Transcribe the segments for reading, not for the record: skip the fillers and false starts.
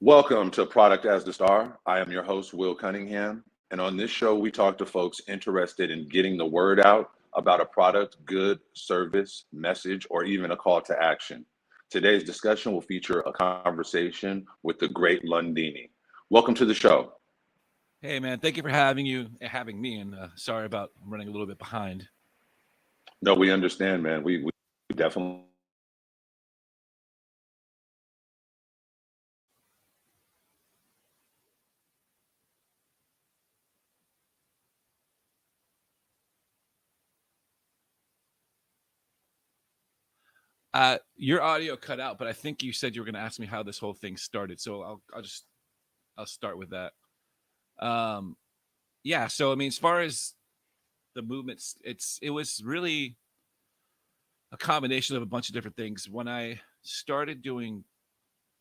Welcome to Product as the Star. I am your host, Will Cunningham. And on this show, we talk to folks interested in getting the word out about a product, good, service, message, or even a call to action. Today's discussion will feature a conversation with the great Londini. Welcome to the show. Hey man, thank you for having me, and sorry about I'm running a little bit behind. No, we understand, man. We definitely Your audio cut out, but I think you said you were going to ask me how this whole thing started, so I'll start with that. Um, yeah, so I mean, as far as the movements, it was really a combination of a bunch of different things. When I started doing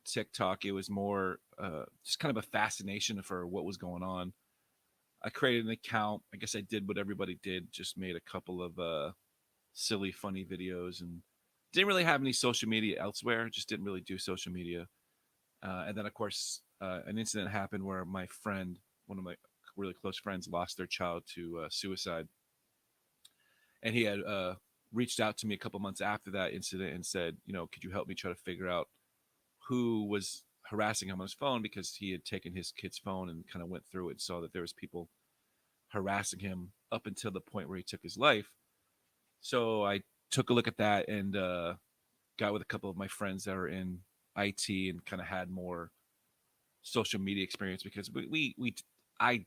TikTok, it was more just kind of a fascination for what was going on. I created an account. I guess I did what everybody did, just made a couple of silly, funny videos, and didn't really have any social media elsewhere. Just didn't really do social media. And then, of course, an incident happened where my friend, one of my really close friends, lost their child to suicide, and he had reached out to me a couple months after that incident and said, could you help me try to figure out who was harassing him on his phone, because he had taken his kid's phone and kind of went through it and saw that there was people harassing him up until the point where he took his life. So I took a look at that and got with a couple of my friends that are in IT and kind of had more social media experience, because I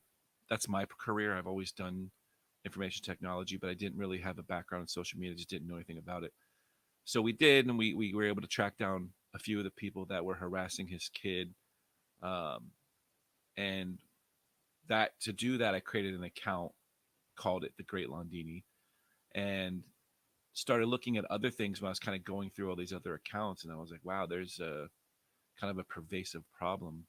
that's my career. I've always done information technology, but I didn't really have a background in social media. I just didn't know anything about it. So we did, and we were able to track down a few of the people that were harassing his kid. Um, and that to do that, I created an account, called it the Great Londini, and started looking at other things when I was kind of going through all these other accounts, and I was like, wow, there's a kind of a pervasive problem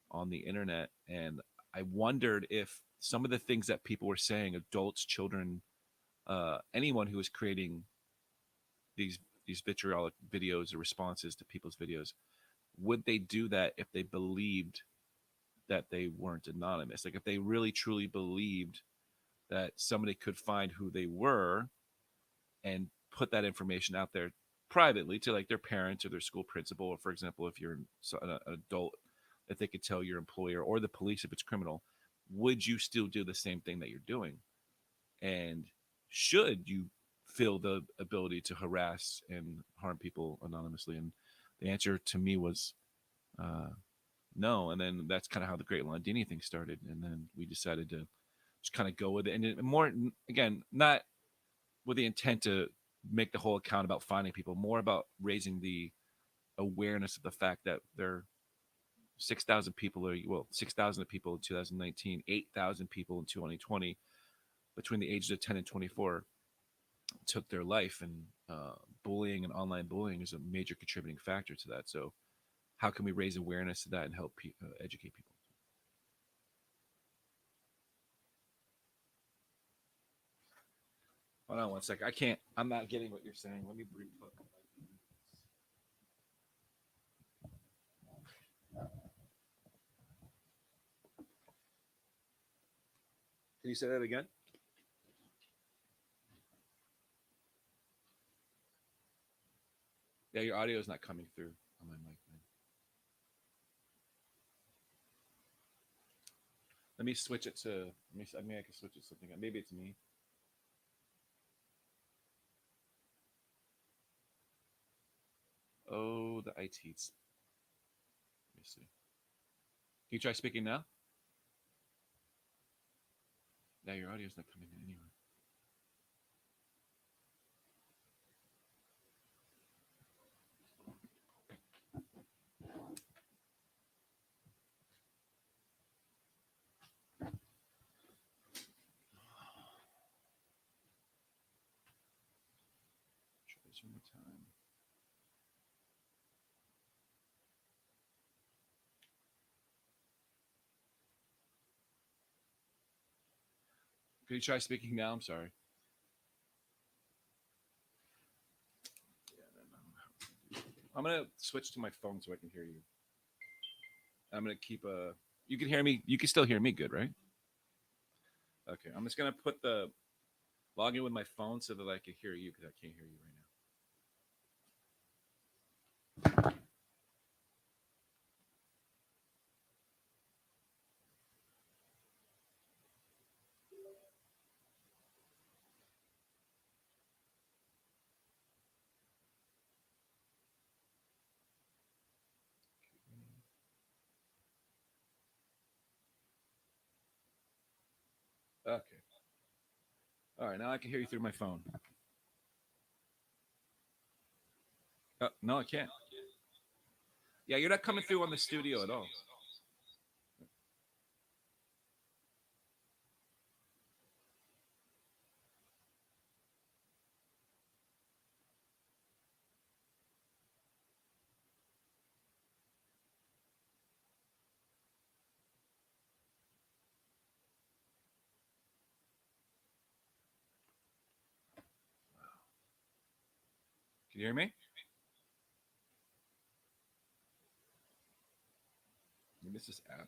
on the internet. And I wondered if some of the things that people were saying, adults, children, anyone who was creating these these vitriolic videos or responses to people's videos, would they do that if they believed that they weren't anonymous? Like if they really truly believed that somebody could find who they were and put that information out there privately to like their parents or their school principal, or for example, if you're an adult, that they could tell your employer or the police if it's criminal, would you still do the same thing that you're doing? And should you feel the ability to harass and harm people anonymously? And the answer to me was uh, no. And then that's kind of how the Great Londini thing started. And then we decided to just kind of go with it. And more, again, not with the intent to make the whole account about finding people, more about raising the awareness of the fact that there are 6,000 people, or well, 6,000 people in 2019, 8,000 people in 2020 between the ages of 10 and 24 took their life. And bullying and online bullying is a major contributing factor to that. So how can we raise awareness to that and help educate people? Hold on one sec. I'm not getting what you're saying. Let me brief up. Can you say that again? Yeah, your audio is not coming through on my mic, man. Let me switch it to. I mean, I can switch it to something. Maybe it's me. Oh, the ITs. Let me see. Can you try speaking now? Yeah, your audio is not coming in anywhere. Try this one more time. Can you try speaking now? I'm sorry. Yeah, I don't know. I'm gonna switch to my phone so I can hear you. I'm gonna keep a. You can hear me. You can still hear me, good, right? Okay. I'm just gonna put the log in with my phone so that I can hear you because I can't hear you right now. Okay. All right. Now I can hear you through my phone. No, I can't. Yeah, you're not coming through on the studio at all. Can you hear me? Maybe it's this app.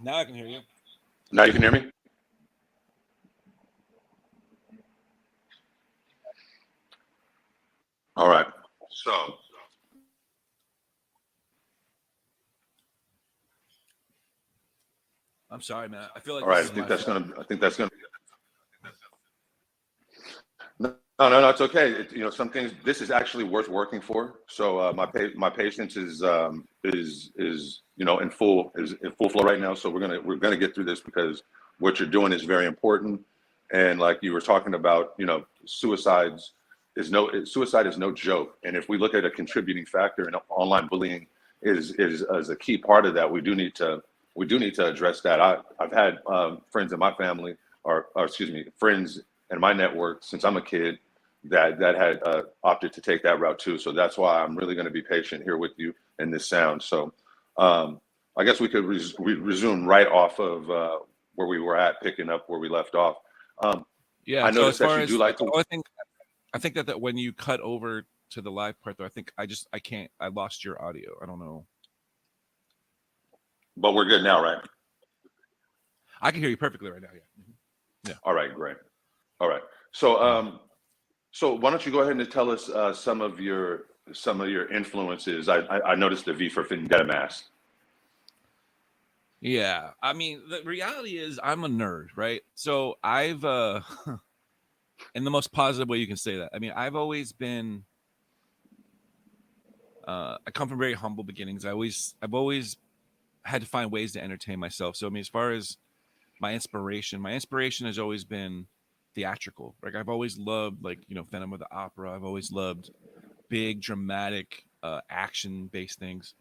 Now I can hear you. Now you can hear me? All right. So, I'm sorry, man. I feel like all this right. is my fault. I think that's gonna. No. It's okay. Some things. This is actually worth working for. So my patience is in full flow right now. So we're gonna get through this because what you're doing is very important. And like you were talking about, suicide is no joke. And if we look at a contributing factor in online bullying is a key part of that, we do need to address that. I've had friends in my family, or excuse me, friends in my network since I'm a kid that had opted to take that route too. So that's why I'm really going to be patient here with you in this sound. So I guess we could resume right off of where we were at, picking up where we left off. Um, Yeah. I So as noticed that far you do as like the to. only thing, I think that when you cut over to the live part, though, I think I can't. I lost your audio. I don't know. But we're good now, right? I can hear you perfectly right now. Yeah. All right, great. All right. So Yeah. so why don't you go ahead and tell us some of your influences? I noticed the V for Vendetta mask. Yeah. I mean, the reality is I'm a nerd, right? So I've in the most positive way you can say that. I mean, I've always been I come from very humble beginnings. I've always had to find ways to entertain myself. So I mean, as far as my inspiration has always been theatrical. Like I've always loved Phantom of the Opera. I've always loved big dramatic action based things.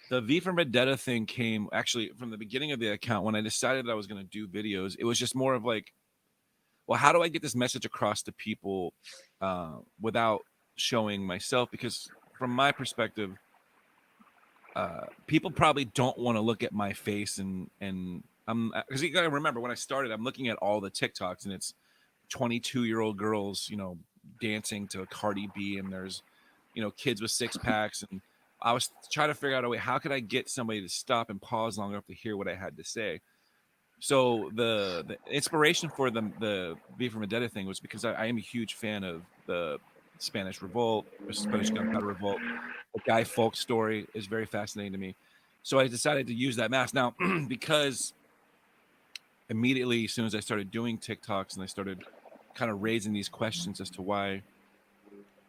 The V for Vendetta thing came actually from the beginning of the account when I decided that I was going to do videos. It was just more of like, well, how do I get this message across to people without showing myself? Because from my perspective, people probably don't want to look at my face and I'm because you got to remember when I started, I'm looking at all the TikToks and it's 22-year-old girls, dancing to Cardi B, and there's, kids with six packs, and I was trying to figure out a way how could I get somebody to stop and pause long enough to hear what I had to say. So the inspiration for the V for Vendetta thing was because I am a huge fan of the Spanish Revolt, the Spanish Gunpowder Revolt. The Guy Fawkes story is very fascinating to me. So I decided to use that mask now because immediately as soon as I started doing TikToks and I started kind of raising these questions as to why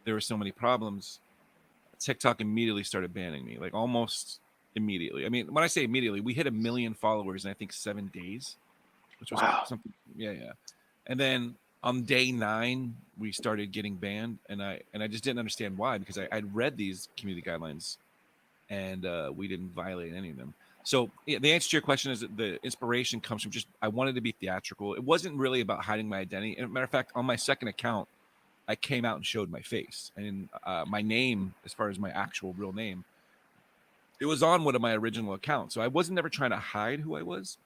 there were so many problems, TikTok immediately started banning me, like almost immediately. I mean, when I say immediately, we hit 1 million followers in I think 7 days, which was Wow. something. Yeah. And then on day 9, we started getting banned, and I just didn't understand why because I'd read these community guidelines and we didn't violate any of them. So yeah, the answer to your question is that the inspiration comes from just I wanted to be theatrical. It wasn't really about hiding my identity. As a matter of fact, on my second account, I came out and showed my face and my name, as far as my actual real name, it was on one of my original accounts. So I wasn't never trying to hide who I was.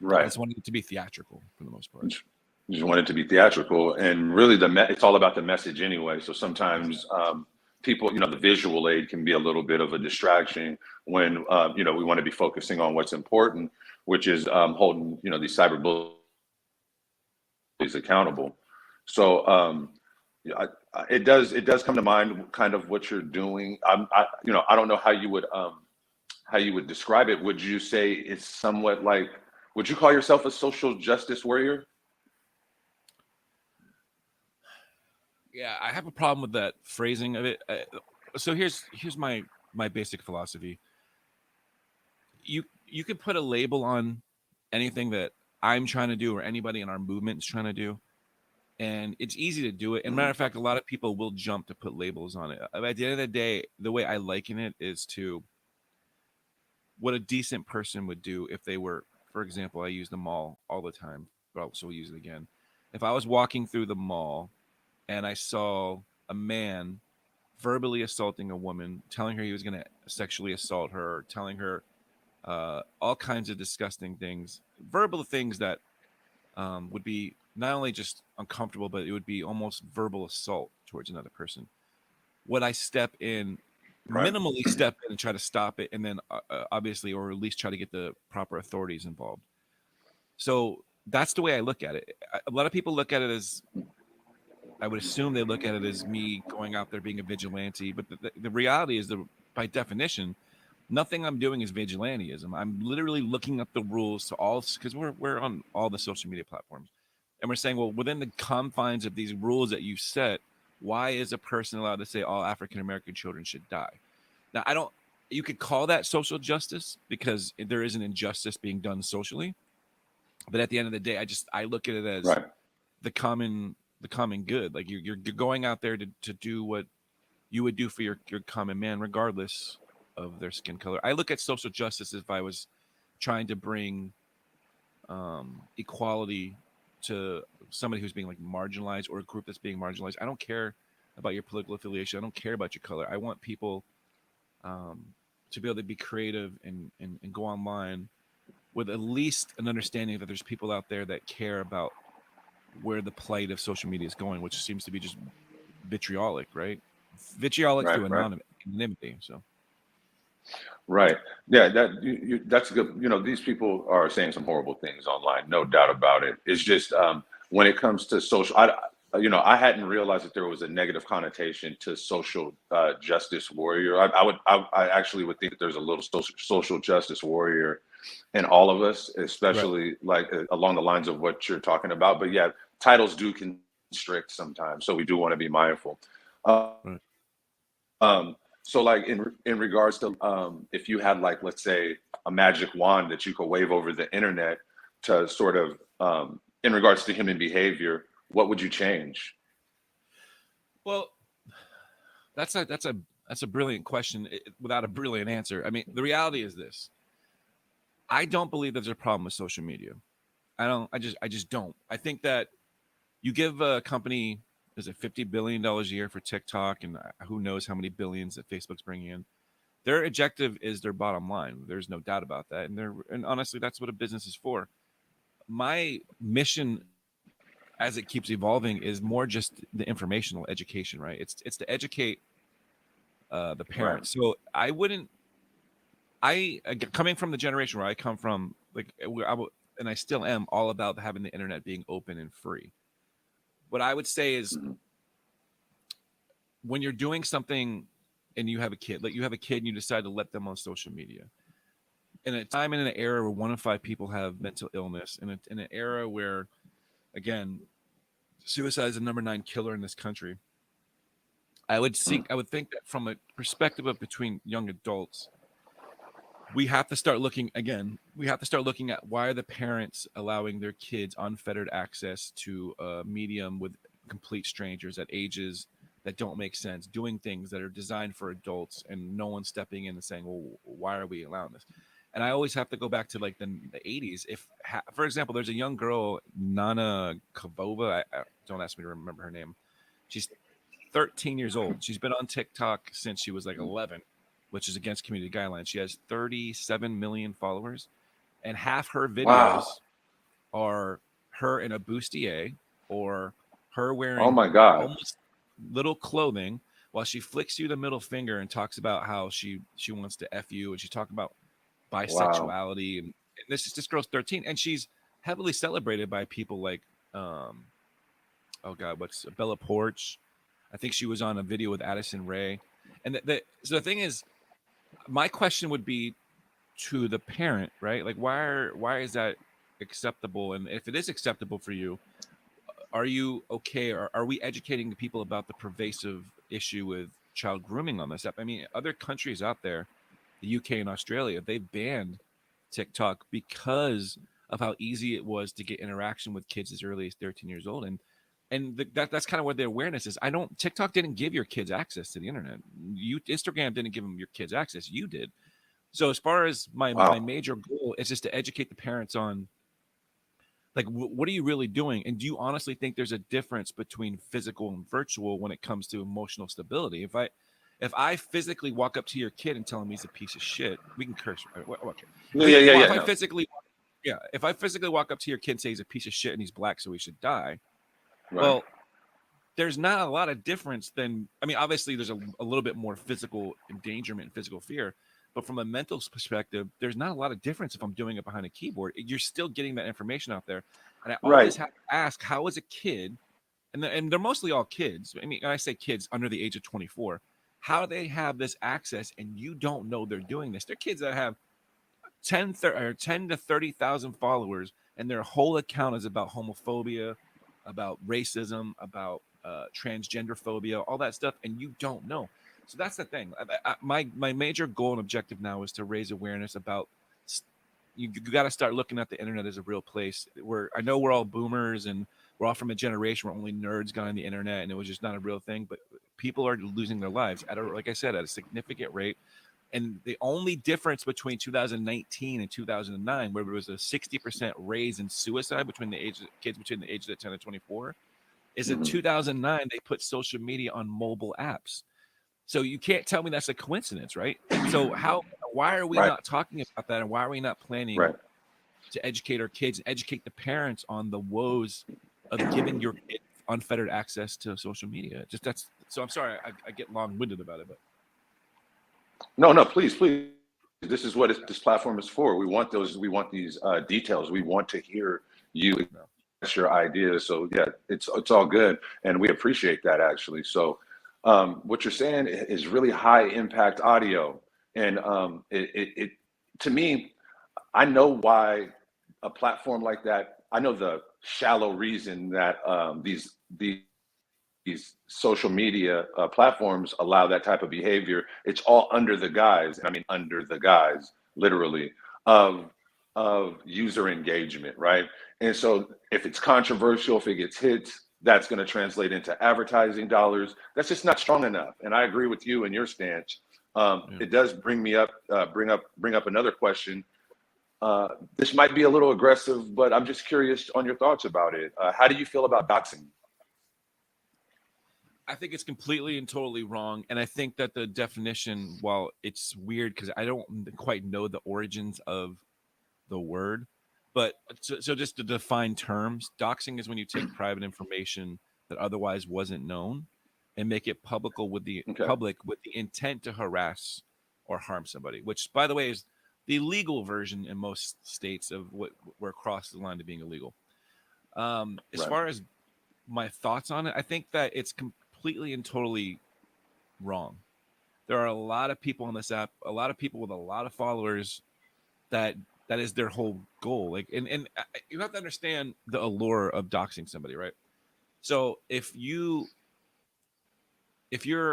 I Right. just wanted it to be theatrical for the most part. You just want it to be theatrical, and really it's all about the message anyway. So sometimes people, the visual aid can be a little bit of a distraction when we want to be focusing on what's important, which is holding these cyber bullies accountable. So yeah, it does come to mind kind of what you're doing. I don't know how you would describe it. Would you say it's somewhat like? Would you call yourself a social justice warrior? Yeah, I have a problem with that phrasing of it. So here's my basic philosophy. You could put a label on anything that I'm trying to do or anybody in our movement is trying to do, and it's easy to do it. And matter of fact, a lot of people will jump to put labels on it. At the end of the day, the way I liken it is to what a decent person would do if they were, for example, I use the mall all the time, but I'll also use it again. If I was walking through the mall and I saw a man verbally assaulting a woman, telling her he was going to sexually assault her, telling her all kinds of disgusting things, verbal things that would be not only just uncomfortable, but it would be almost verbal assault towards another person. Would I step in, Right. minimally step in and try to stop it, and then obviously, or at least try to get the proper authorities involved? So that's the way I look at it. A lot of people look at it as, I would assume they look at it as me going out there being a vigilante, but the reality is that by definition, nothing I'm doing is vigilanteism. I'm literally looking up the rules to all, because we're on all the social media platforms, and we're saying, well, within the confines of these rules that you set, why is a person allowed to say all African American children should die? Now, I don't. You could call that social justice because there is an injustice being done socially, but at the end of the day, I look at it as Right. the common good. Like you're going out there to do what you would do for your common man, regardless of their skin color. I look at social justice as if I was trying to bring equality to somebody who's being like marginalized, or a group that's being marginalized. I don't care about your political affiliation. I don't care about your color. I want people to be able to be creative and go online with at least an understanding that there's people out there that care about where the plight of social media is going, which seems to be just vitriolic, right? Vitriolic Right. through Right. anonymity. So Right. Yeah, that's good. These people are saying some horrible things online, no doubt about it. It's just when it comes to social, I hadn't realized that there was a negative connotation to social justice warrior. I actually would think that there's a little social justice warrior in all of us, right. especially like along the lines of what you're talking about. But yeah, titles do constrict sometimes, so we do want to be mindful. Uh, Right. so like in regards to if you had like let's say a magic wand that you could wave over the internet to sort of in regards to human behavior, what would you change? Well, that's a brilliant question without a brilliant answer. I mean, the reality is this: I don't believe there's a problem with social media. I don't. I just don't. I think that you give a company, is it $50 billion a year for TikTok, and who knows how many billions that Facebook's bringing in. Their objective is their bottom line. There's no doubt about that, and honestly, that's what a business is for. My mission, as it keeps evolving, is more just the informational education, right? It's to educate the Right. parents. So I wouldn't. Coming from the generation where I come from, like and I still am all about having the internet being open and free. What I would say is, Mhm. when you're doing something and you have a kid, like you have a kid and you decide to let them on social media, in a time and in an era where 1 in 5 people have mental illness, in an era where, again, suicide is the number 9 killer in this country, Mm. I would think that from a perspective of between young adults, we have to start looking again. We have to start looking at why are the parents allowing their kids unfettered access to a medium with complete strangers at ages that don't make sense, doing things that are designed for adults, and no one's stepping in and saying, well, why are we allowing this? And I always have to go back to like the 80s. For example, there's a young girl, Nana Kavova. Don't ask me to remember her name. She's 13 years old. She's been on TikTok since she was like 11, which is against community guidelines. She has 37 million followers, and half her Wow. videos are her in a bustier or her Oh wearing my God. almost little clothing while she flicks you the middle finger and talks about how she wants to F you, and she's talking about Wow. bisexuality, and this girl's 13, and she's heavily celebrated by people like oh god, what's Bella Porch. I think she was on a video with Addison Rae. And so the thing is, my question would be to the parent, right? Like, why is that acceptable? And if it is acceptable for you, are you okay? Or are we educating the people about the pervasive issue with child grooming on this app? I mean, other countries out there, the UK and Australia, they banned TikTok because of how easy it was to get interaction with kids as early as 13 years old. And that's kind of where the awareness is. TikTok didn't give your kids access to the internet. Instagram didn't give them your kids access. You did. So as far as my Wow. major goal is just to educate the parents on, like, what are you really doing, and do you honestly think there's a difference between physical and virtual when it comes to emotional stability? If I physically walk up to your kid and tell him he's a piece of shit, we can curse, right? Okay. Yeah, yeah, yeah, Well, yeah. if I No. physically, yeah, if I physically walk up to your kid and say he's a piece of shit and he's black, so he should die. Right. Well, there's not a lot of difference than, I mean, obviously there's a little bit more physical endangerment and physical fear, but from a mental perspective, there's not a lot of difference if I'm doing it behind a keyboard. You're still getting that information out there. And I Right. always have to ask, how is a kid, and they're mostly all kids. I mean, I say kids under the age of 24, how do they have this access and you don't know they're doing this? They're kids that have 10 to 30,000 followers, and their whole account is about homophobia, about racism, about transgender phobia, all that stuff, and you don't know. So that's the thing. My major goal and objective now is to raise awareness about. You got to start looking at the internet as a real place. I know we're all boomers and we're all from a generation where only nerds got on the internet and it was just not a real thing. But people are losing their lives like I said, at a significant rate. And the only difference between 2019 and 2009, where there was a 60% raise in suicide between kids between the ages of 10 and 24, is in Mhm. 2009 they put social media on mobile apps. So you can't tell me that's a coincidence, right? So why are we Right. not talking about that, and why are we not planning Right. to educate our kids and educate the parents on the woes of giving your kid unfettered access to social media? Just that's so. I'm sorry, I get long-winded about it, but No, no, please, please. This is what this platform is for. We want those. We want these details. We want to hear you no. express your ideas. So yeah, it's all good, and we appreciate that actually. So what you're saying is really high impact audio, and it to me, I know why a platform like that. I know the shallow reason that these social media platforms allow that type of behavior. It's all under the guise, and I mean under the guise, literally, of user engagement, right? And so if it's controversial, if it gets hits, that's going to translate into advertising dollars. That's just not strong enough. And I agree with you and your stance. Yeah. It does bring up another question. This might be a little aggressive, but I'm just curious on your thoughts about it. How do you feel about doxing? I think it's completely and totally wrong. And I think that the definition, while it's weird because I don't quite know the origins of the word, but so just to define terms, doxing is when you take private information that otherwise wasn't known and make it Okay. public with the intent to harass or harm somebody, which by the way is the legal version in most states of what where across the line to being illegal. As Right. far as my thoughts on it, I think that it's completely and totally wrong. There are a lot of people on this app, a lot of people with a lot of followers that that is their whole goal. Like, and you have to understand the allure of doxing somebody, right? So if you're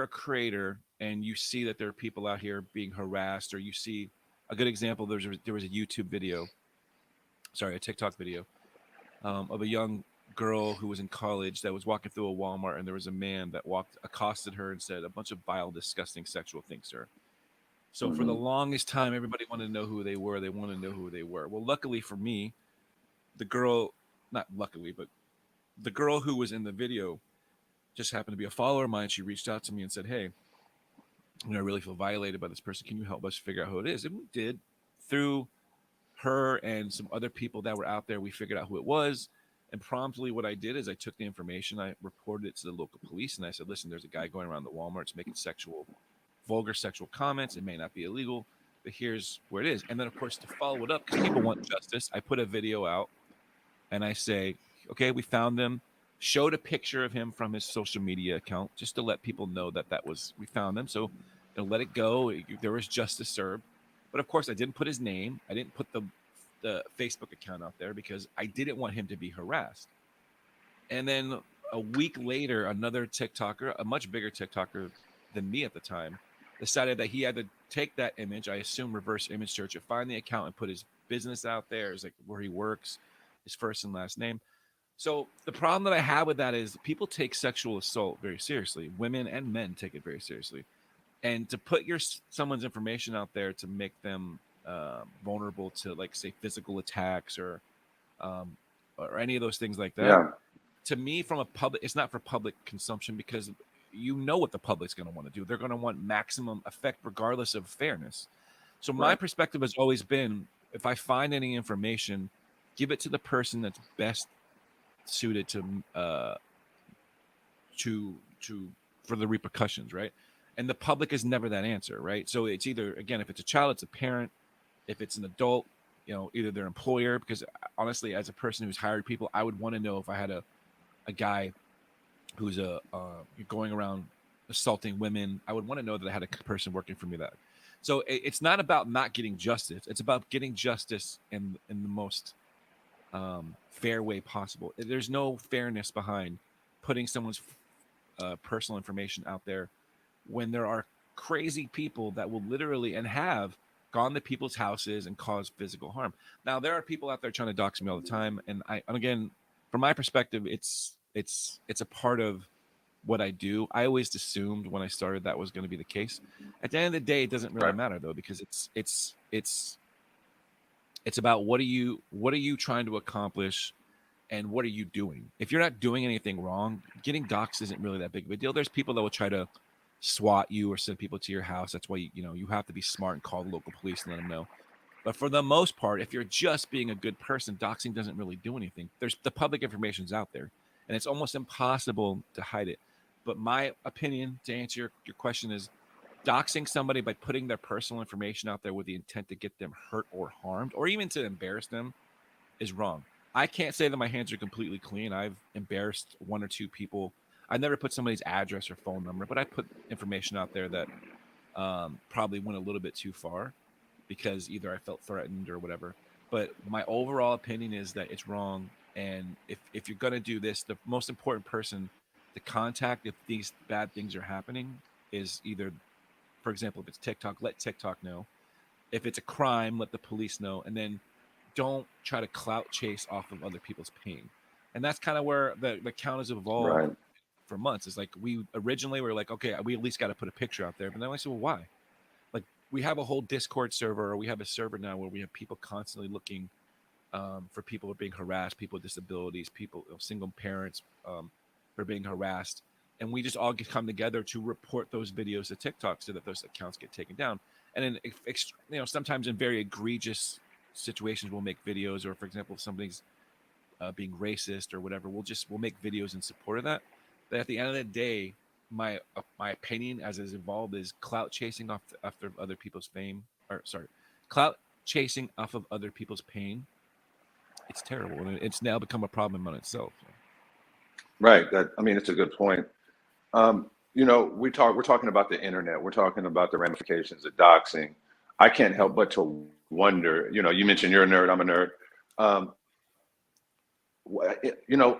a creator and you see that there are people out here being harassed, or you see a good example, there was a YouTube video, sorry, a TikTok video of a young girl who was in college that was walking through a Walmart, and there was a man that accosted her and said a bunch of vile, disgusting sexual things to her. So for the Mm-hmm. longest time, everybody wanted to know who they were. They wanted to know who they were. Well, luckily for me, the girl, not luckily, but the girl who was in the video just happened to be a follower of mine. She reached out to me and said, "Hey, I really feel violated by this person. Can you help us figure out who it is?" And we did. Through her and some other people that were out there, we figured out who it was. And promptly, what I did is I took the information, I reported it to the local police, and I said, "Listen, there's a guy going around the Walmarts making vulgar sexual comments. It may not be illegal, but here's where it is." And then, of course, to follow it up, because people want justice, I put a video out and I say, "Okay, we found him." Showed a picture of him from his social media account just to let people know that we found them. So, let it go. There was justice served. But of course, I didn't put his name. I didn't put the Facebook account out there because I didn't want him to be harassed. And then a week later, another TikToker, a much bigger TikToker than me at the time, decided that he had to take that image, I assume reverse image search it, find the account and put his business out there, is like where he works, his first and last name. So the problem that I have with that is people take sexual assault very seriously. Women and men take it very seriously. And to put someone's information out there to make them vulnerable to, like, say, physical attacks um, or any of those things like that, Yeah. to me, from a public, it's not for public consumption, because what the public's going to want to do. They're going to want maximum effect regardless of fairness. So my Right. perspective has always been, if I find any information, give it to the person that's best suited to for the repercussions, right? And the public is never that answer, right? So it's either, again, if it's a child, it's a parent. If it's an adult, either their employer, because honestly, as a person who's hired people, I would want to know if I had a guy who's going around assaulting women. I would want to know that I had a person working for me that. So it's not about not getting justice. It's about getting justice in the most fair way possible. There's no fairness behind putting someone's personal information out there when there are crazy people that will literally and have gone to people's houses and caused physical harm. Now, there are people out there trying to dox me all the time, and again, from my perspective, it's a part of what I do. I always assumed when I started that was going to be the case. At the end of the day, it doesn't really Right. matter though, because it's about what are you trying to accomplish, and what are you doing? If you're not doing anything wrong, getting doxxed isn't really that big of a deal. There's people that will try to SWAT you or send people to your house. That's why you have to be smart and call the local police and let them know. But for the most part, if you're just being a good person, doxing doesn't really do anything. There's the public information's out there, and it's almost impossible to hide it. But my opinion, to answer your question, is doxing somebody by putting their personal information out there with the intent to get them hurt or harmed, or even to embarrass them, is wrong. I can't say that my hands are completely clean. I've embarrassed one or two people. I never put somebody's address or phone number, but I put information out there that probably went a little bit too far because either I felt threatened or whatever. But my overall opinion is that it's wrong. And if you're going to do this, the most important person to contact if these bad things are happening is either, for example, if it's TikTok, let TikTok know. If it's a crime, let the police know. And then don't try to clout chase off of other people's pain. And that's kind of where the count has evolved Right. for months. It's like we originally were like, okay, we at least got to put a picture out there. But then I said, well, why? Like, we have a whole Discord server, or we have a server now where we have people constantly looking for people who are being harassed, people with disabilities, people, single parents who are being harassed. And we just all come together to report those videos to TikTok so that those accounts get taken down. And then, sometimes in very egregious situations, we'll make videos, or for example, if somebody's being racist or whatever, we'll make videos in support of that. But at the end of the day, my opinion as it's evolved is clout chasing after other people's fame, or sorry, clout chasing off of other people's pain. It's terrible, and it's now become a problem on itself. Right. It's a good point. We're talking about the internet. We're talking about the ramifications of doxing. I can't help but to wonder, you mentioned you're a nerd, I'm a nerd. Um,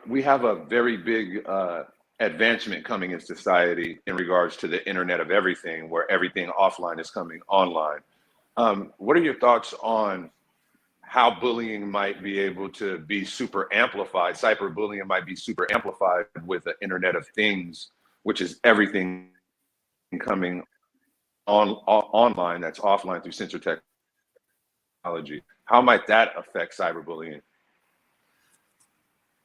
we have a very big advancement coming in society in regards to the internet of everything, where everything offline is coming online. What are your thoughts on how bullying might be able to be super amplified. Cyberbullying might be super amplified with the Internet of Things, which is everything coming online that's offline through sensor technology. How might that affect cyberbullying?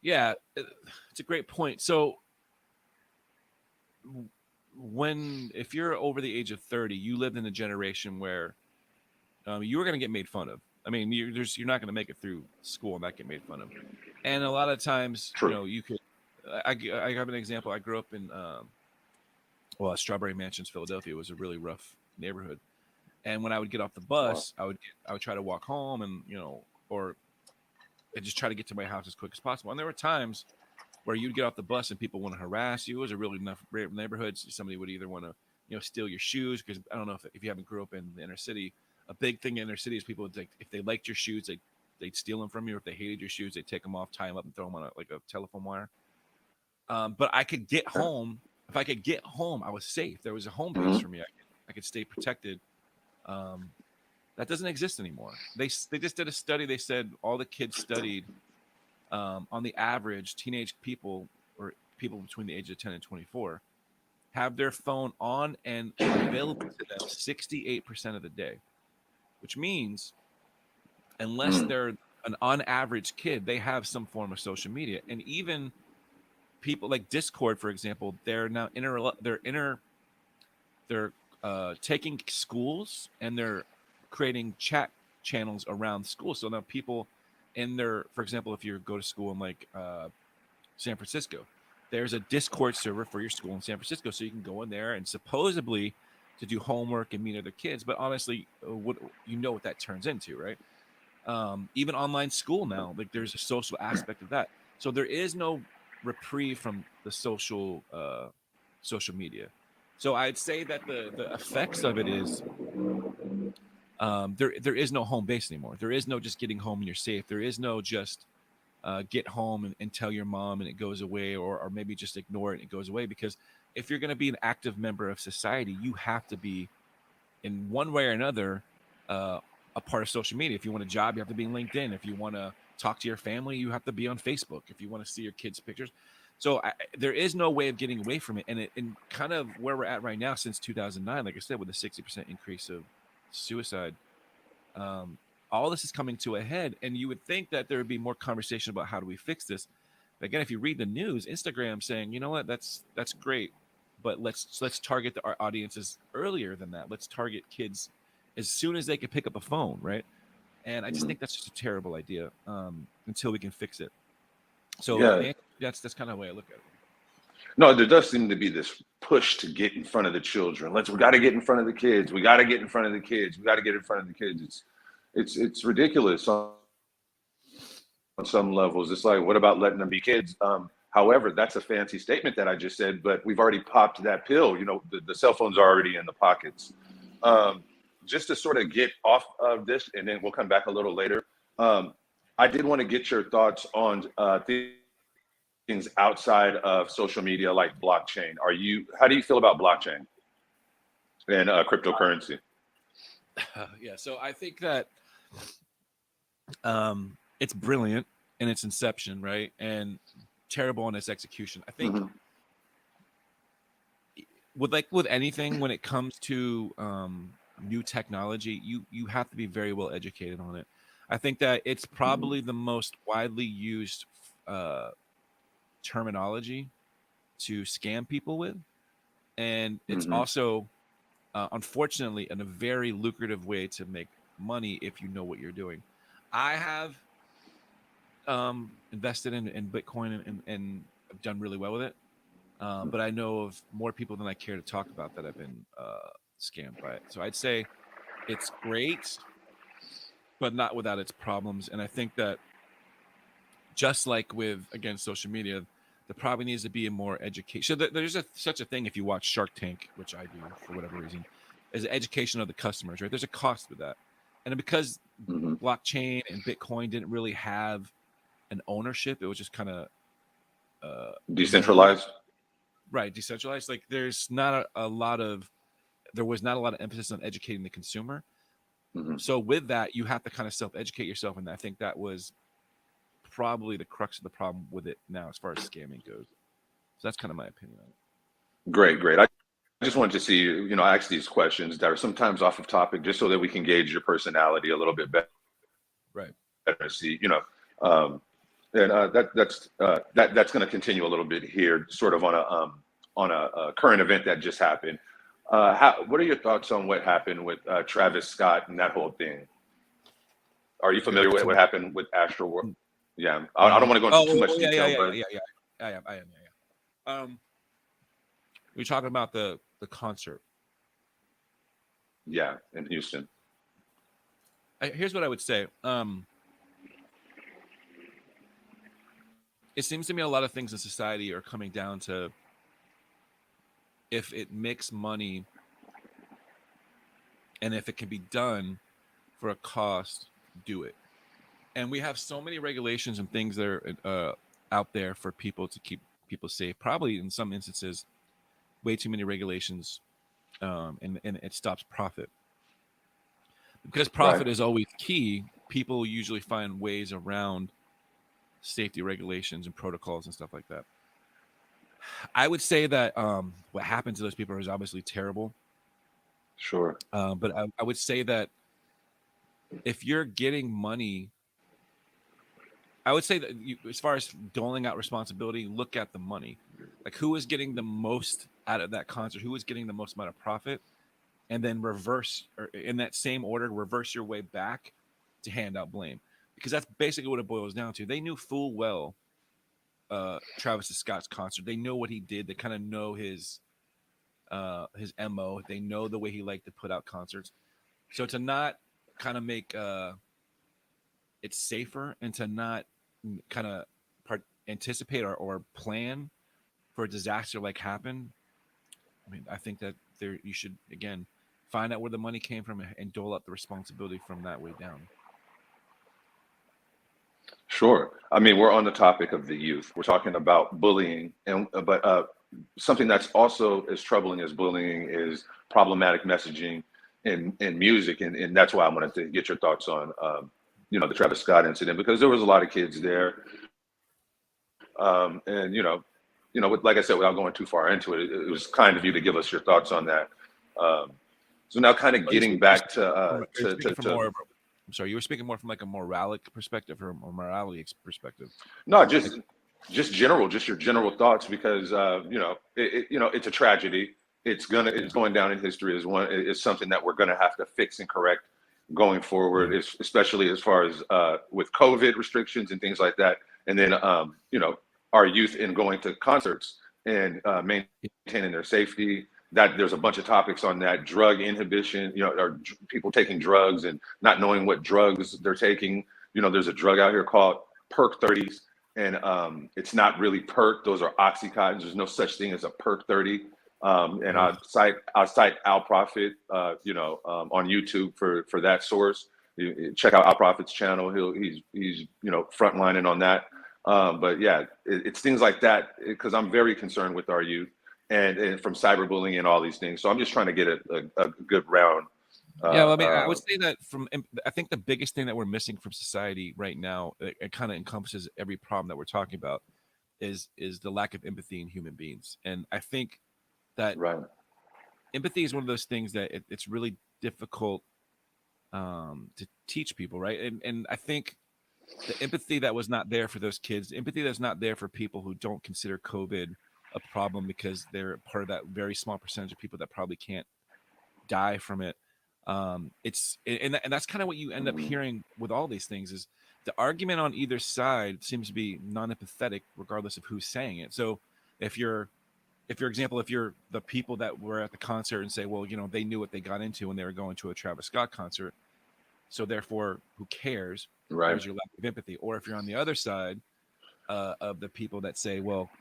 Yeah, it's a great point. So if you're over the age of 30, you lived in a generation where you were going to get made fun of. I mean, you're not going to make it through school and not get made fun of. And a lot of times, True. you could. I have an example. I grew up in Strawberry Mansions, Philadelphia. It was a really rough neighborhood. And when I would get off the Wow. bus, I would try to walk home, and or I just try to get to my house as quick as possible. And there were times where you'd get off the bus and people want to harass you. It was a really enough neighborhood. So somebody would either want to steal your shoes, because I don't know if you haven't grew up in the inner city. A big thing in inner city is people would if they liked your shoes, they'd steal them from you. Or if they hated your shoes, they'd take them off, tie them up, and throw them on a telephone wire. But I could get home. If I could get home, I was safe. There was a home base for me. I could stay protected. That doesn't exist anymore. They just did a study. They said all the kids studied, on the average, teenage people or people between the age of 10 and 24 have their phone on and available to them 68% of the day, which means unless they're an on average kid, they have some form of social media. And even people like Discord, for example, they're now they're taking schools and they're creating chat channels around school. So now people for example, if you go to school in San Francisco, there's a Discord server for your school in San Francisco, so you can go in there and supposedly to do homework and meet other kids. But honestly, what that turns into, right? Even online school now, there's a social aspect of that. So there is no reprieve from the social media. So I'd say that the effects of it is there is no home base anymore. There is no just getting home and you're safe. There is no just get home and tell your mom and it goes away, or maybe just ignore it and it goes away. Because if you're going to be an active member of society, you have to be in one way or another a part of social media. If you want a job, you have to be in LinkedIn. If you want to talk to your family, you have to be on Facebook. If you want to see your kids' pictures. So there is no way of getting away from it. And kind of where we're at right now since 2009, like I said, with a 60% increase of suicide, all this is coming to a head. And you would think that there would be more conversation about how do we fix this. But again, if you read the news, Instagram saying, you know what, that's great, but let's target our audiences earlier than that. Let's target kids as soon as they can pick up a phone, right? And I just think that's just a terrible idea until we can fix it. So Yeah. that's kind of the way I look at it. No, there does seem to be this push to get in front of the children. We got to get in front of the kids. We got to get in front of the kids. We got to get in front of the kids. It's ridiculous on some levels. It's like, what about letting them be kids? However, that's a fancy statement that I just said, but we've already popped that pill. The cell phones are already in the pockets. Just to sort of get off of this, and then we'll come back a little later. I did want to get your thoughts on things outside of social media, like blockchain. How do you feel about blockchain and cryptocurrency? Yeah, so I think that it's brilliant in its inception, right, and terrible in its execution. I think with anything, when it comes to new technology, you have to be very well educated on it. I think that it's probably the most widely used terminology to scam people with, and it's also unfortunately a very lucrative way to make money if you know what you're doing. I have invested in Bitcoin and I've done really well with it, but I know of more people than I care to talk about that have been scammed by it. So I'd say it's great, but not without its problems. And I think that just like with, again, social media, there probably needs to be a more education. So there's such a thing, if you watch Shark Tank, which I do for whatever reason, is education of the customers, right? There's a cost with that. And because blockchain and Bitcoin didn't really have an ownership, it was just kind of Decentralized. Right, decentralized. Like there was not a lot of emphasis on educating the consumer. Hmm. So with that, you have to kind of self-educate yourself, and I think that was probably the crux of the problem with it now, as far as scamming goes. So that's kind of my opinion on it. Great, great. I just wanted to see, ask these questions that are sometimes off of topic, just so that we can gauge your personality a little bit better. Right. See, and that's going to continue a little bit here, sort of on a current event that just happened. What are your thoughts on what happened with Travis Scott and that whole thing? Are you familiar with what happened with Astro World? Yeah, I don't want to go into too much detail, but yeah. I am. We're talking about the concert. yeah, in Houston. Here's what I would say. It seems to me a lot of things in society are coming down to, if it makes money and if it can be done for a cost, do it. And we have so many regulations and things that are out there for people to keep people safe. Probably in some instances, way too many regulations, and it stops profit. Because profit Right. is always key, people usually find ways around safety regulations and protocols and stuff like that. I would say that what happened to those people is obviously terrible. Sure. But I would say that if you're getting money, I would say that as far as doling out responsibility, look at the money. Like, who is getting the most out of that concert? Who is getting the most amount of profit? And then reverse, or in that same order, reverse your way back to hand out blame. Because that's basically what it boils down to. They knew full well Travis Scott's concert. They know what he did. They kind of know his MO. They know the way he liked to put out concerts. So to not kind of make it safer, and to not kind of anticipate or plan for a disaster like happen, I mean, I think that you should, again, find out where the money came from and dole out the responsibility from that way down. Sure. I mean, we're on the topic of the youth. We're talking about bullying, and but something that's also as troubling as bullying is problematic messaging in music, and that's why I wanted to get your thoughts on, the Travis Scott incident, because there was a lot of kids there, and like I said, without going too far into it, it was kind of you to give us your thoughts on that. Um, so now, kind of getting back I'm sorry, you were speaking more from like a moralic perspective or a morality perspective. no, just general, just your general thoughts, because it's a tragedy. It's going down in history as it's something that we're gonna have to fix and correct going forward, Yeah. especially as far as with COVID restrictions and things like that, and then our youth in going to concerts and maintaining their safety. That there's a bunch of topics on that: drug inhibition, or people taking drugs and not knowing what drugs they're taking. There's a drug out here called Perk 30s, and it's not really perk. Those are oxycontins. There's no such thing as a Perk 30. And Right. I'll cite Al Prophet, on YouTube for that source. Check out Al Prophet's channel. He's frontlining on that. But yeah, it's things like that, because I'm very concerned with our youth and from cyberbullying and all these things. So I'm just trying to get a good round. Yeah, well, I mean, I would say that I think the biggest thing that we're missing from society right now, it kind of encompasses every problem that we're talking about, is the lack of empathy in human beings. And I think that Right. empathy is one of those things that it's really difficult to teach people, right? And I think the empathy that was not there for those kids, empathy that's not there for people who don't consider COVID a problem because they're part of that very small percentage of people that probably can't die from it. And that's kind of what you end up hearing with all these things, is the argument on either side seems to be non-empathetic regardless of who's saying it. So if you're the people that were at the concert and say, well, they knew what they got into when they were going to a Travis Scott concert, so therefore, who cares? Right. There's your lack of empathy. Or if you're on the other side of the people that say, well,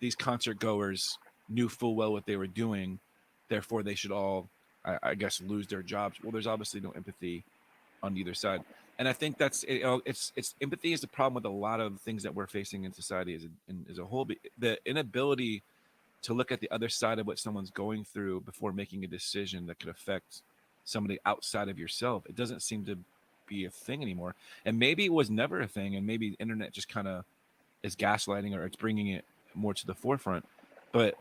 these concert goers knew full well what they were doing, therefore they should all, I guess, lose their jobs. Well, there's obviously no empathy on either side. And I think it's empathy is the problem with a lot of things that we're facing in society as a whole. The inability to look at the other side of what someone's going through before making a decision that could affect somebody outside of yourself. It doesn't seem to be a thing anymore. And maybe it was never a thing, and maybe the internet just kind of is gaslighting, or it's bringing it more to the forefront. But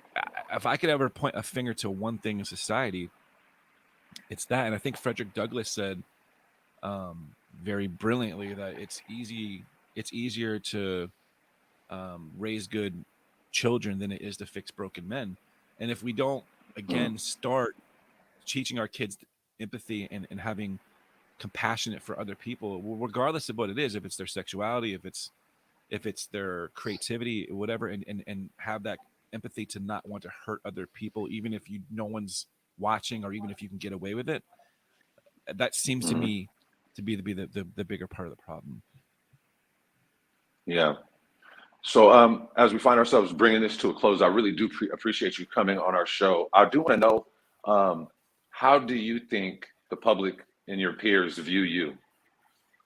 if I could ever point a finger to one thing in society, it's that. And I think Frederick Douglass said very brilliantly that it's easier to raise good children than it is to fix broken men. And if we don't again start teaching our kids empathy and having compassionate for other people, regardless of what it is, if it's their sexuality, if it's their creativity, whatever, and have that empathy to not want to hurt other people, even if no one's watching, or even if you can get away with it, that seems to me to be the bigger part of the problem. Yeah. So as we find ourselves bringing this to a close, I really do appreciate you coming on our show. I do want to know, how do you think the public and your peers view you,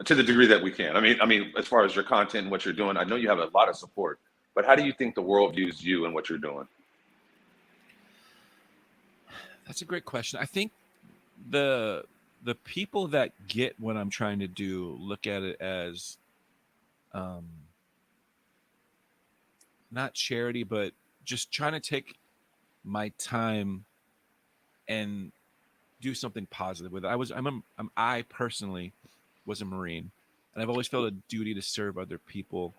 to the degree that we can? I mean, as far as your content and what you're doing, I know you have a lot of support, but how do you think the world views you and what you're doing? That's a great question. I think the people that get what I'm trying to do look at it as not charity, but just trying to take my time and do something positive with it. I personally was a Marine, and I've always felt a duty to serve other people.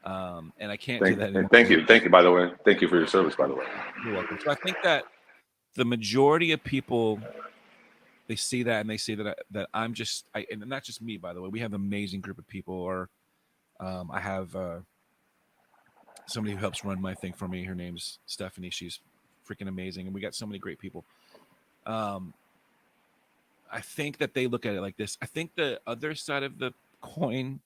And I can't do that anymore. Thank you. By the way, thank you for your service. By the way, you're welcome. So I think that the majority of people, they see that and they say that I'm just, and not just me, by the way. We have an amazing group of people. Or I have somebody who helps run my thing for me. Her name's Stephanie. She's freaking amazing, and we got so many great people. I think that they look at it like this. I think the other side of the coin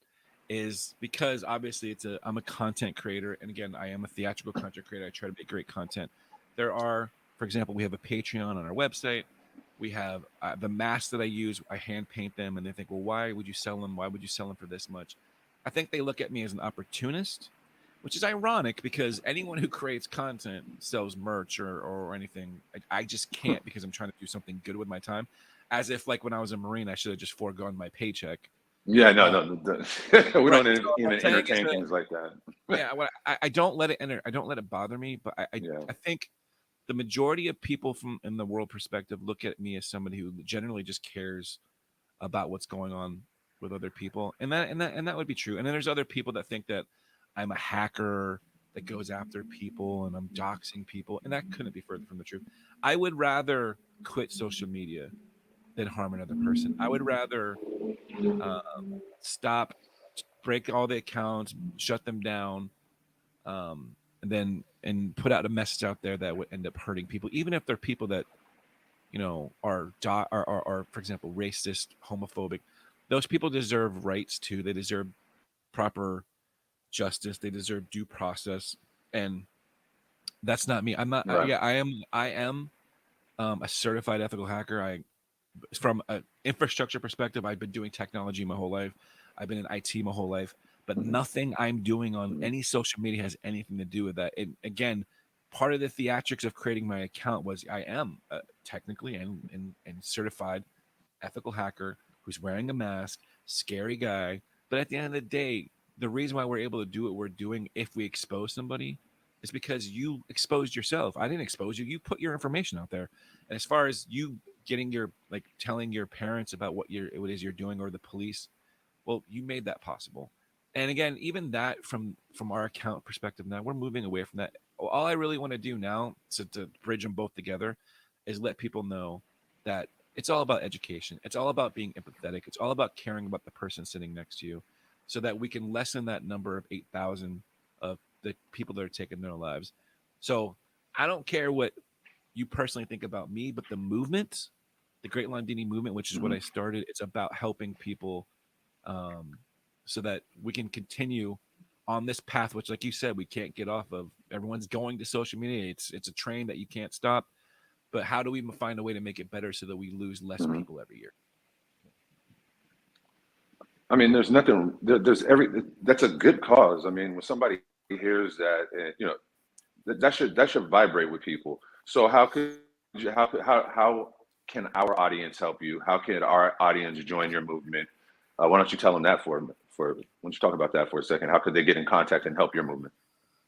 is, because obviously I'm a content creator, and again, I am a theatrical content creator. I try to make great content. There are, for example, we have a Patreon on our website. We have the masks that I use. I hand paint them, and they think, well, why would you sell them? Why would you sell them for this much? I think they look at me as an opportunist, which is ironic, because anyone who creates content sells merch or anything. I just can't, because I'm trying to do something good with my time. As if, like, when I was a Marine, I should have just foregone my paycheck. Yeah, no. We don't even entertain things like that. Yeah, I don't let it enter. I don't let it bother me. But I think the majority of people from in the world perspective look at me as somebody who generally just cares about what's going on with other people, and that would be true. And then there's other people that think that I'm a hacker that goes after people and I'm doxing people, and that couldn't be further from the truth. I would rather quit social media than harm another person. I would rather stop, break all the accounts, shut them down, and put out a message out there that would end up hurting people, even if they're people that are for example racist, homophobic. Those people deserve rights too. They deserve proper justice. They deserve due process, and that's not me. I'm not. Right. I am a certified ethical hacker. From an infrastructure perspective, I've been doing technology my whole life. I've been in IT my whole life, but nothing I'm doing on any social media has anything to do with that. And again, part of the theatrics of creating my account was I am technically and certified ethical hacker who's wearing a mask, scary guy. But at the end of the day, the reason why we're able to do what we're doing, if we expose somebody, is because you exposed yourself. I didn't expose you. You put your information out there. And as far as you getting telling your parents about what it is you're doing, or the police, well, you made that possible. And again, even that from our account perspective, now we're moving away from that. All I really want to do now, to bridge them both together, is let people know that it's all about education. It's all about being empathetic. It's all about caring about the person sitting next to you, so that we can lessen that number of 8,000 of the people that are taking their lives. So I don't care what you personally think about me, but the movement, the Great Londini movement, which is what I started, it's about helping people so that we can continue on this path, which, like you said, we can't get off of. Everyone's going to social media. It's a train that you can't stop. But how do we find a way to make it better so that we lose less people every year? I mean, there's nothing. That's a good cause. I mean, when somebody hears that, that should vibrate with people. So how could you, how can our audience help you? How can our audience join your movement? Why don't you tell them that for why don't you talk about that for a second? How could they get in contact and help your movement?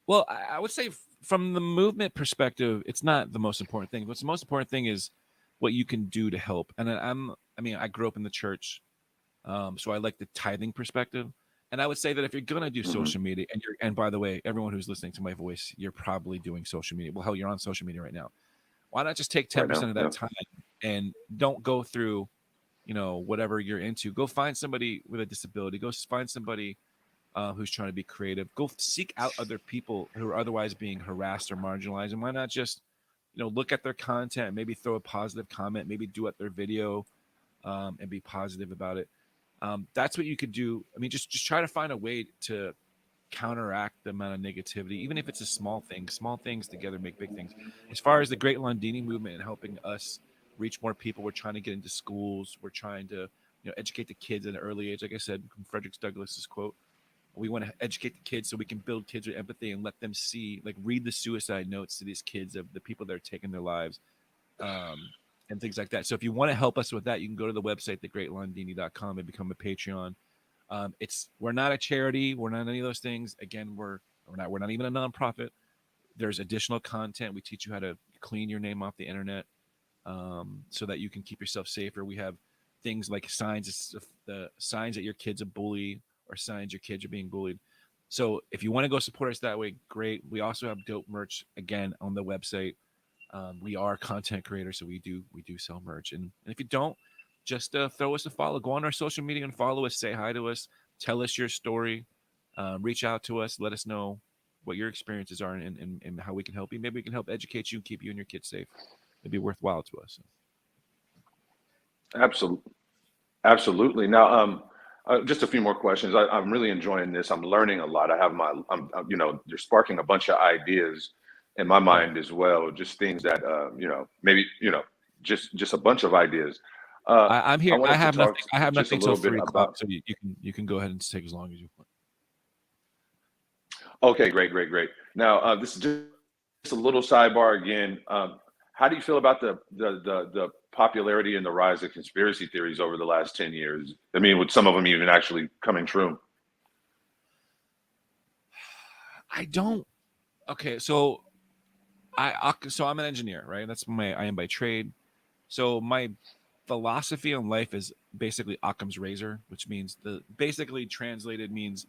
Well, I would say from the movement perspective, it's not the most important thing. What's the most important thing is what you can do to help. And I mean, I grew up in the church, so I like the tithing perspective. And I would say that if you're gonna do Hmm. social media, and by the way, everyone who's listening to my voice, you're probably doing social media. Well, hell, you're on social media right now. Why not just take Right 10% now, of yeah. that time and don't go through, whatever you're into. Go find somebody with a disability. Go find somebody who's trying to be creative. Go seek out other people who are otherwise being harassed or marginalized. And why not just, look at their content, maybe throw a positive comment, maybe do at their video, and be positive about it. That's what you could do. I mean, just try to find a way to counteract the amount of negativity, even if it's a small thing. Small things together make big things. As far as the Great Londini movement and helping us reach more people, we're trying to get into schools. We're trying to, educate the kids at an early age. Like I said, from Frederick Douglass's quote, we want to educate the kids so we can build kids with empathy and let them see, like, read the suicide notes to these kids of the people that are taking their lives, and things like that. So if you want to help us with that, you can go to the website, thegreatlondini.com, and become a Patreon. We're not a charity. We're not any of those things. Again, we're not even a nonprofit. There's additional content. We teach you how to clean your name off the internet, so that you can keep yourself safer. We have things like signs, the signs that your kid's a bully or signs your kids are being bullied. So if you want to go support us that way, great. We also have dope merch again on the website. We are content creators, so we do sell merch. And if you don't, just throw us a follow. Go on our social media and follow us. Say hi to us. Tell us your story. Reach out to us. Let us know what your experiences are and how we can help you. Maybe we can help educate you and keep you and your kids safe. It'd be worthwhile to us. Absolutely. Absolutely. Now, just a few more questions. I'm really enjoying this. I'm learning a lot. You're sparking a bunch of ideas in my Yeah. mind as well. Just things that, maybe, just a bunch of ideas. Uh, I'm I here. I wanted to have talk nothing. I have just a nothing till little bit 3 o'clock, about. so you can go ahead and take as long as you want. Okay, great, great, great. Now, this is just a little sidebar again. How do you feel about the popularity and the rise of conspiracy theories over the last 10 years? I mean, with some of them even actually coming true. I don't. Okay, so I'm an engineer, right? I am by trade. So my philosophy on life is basically Occam's razor, which means basically translated means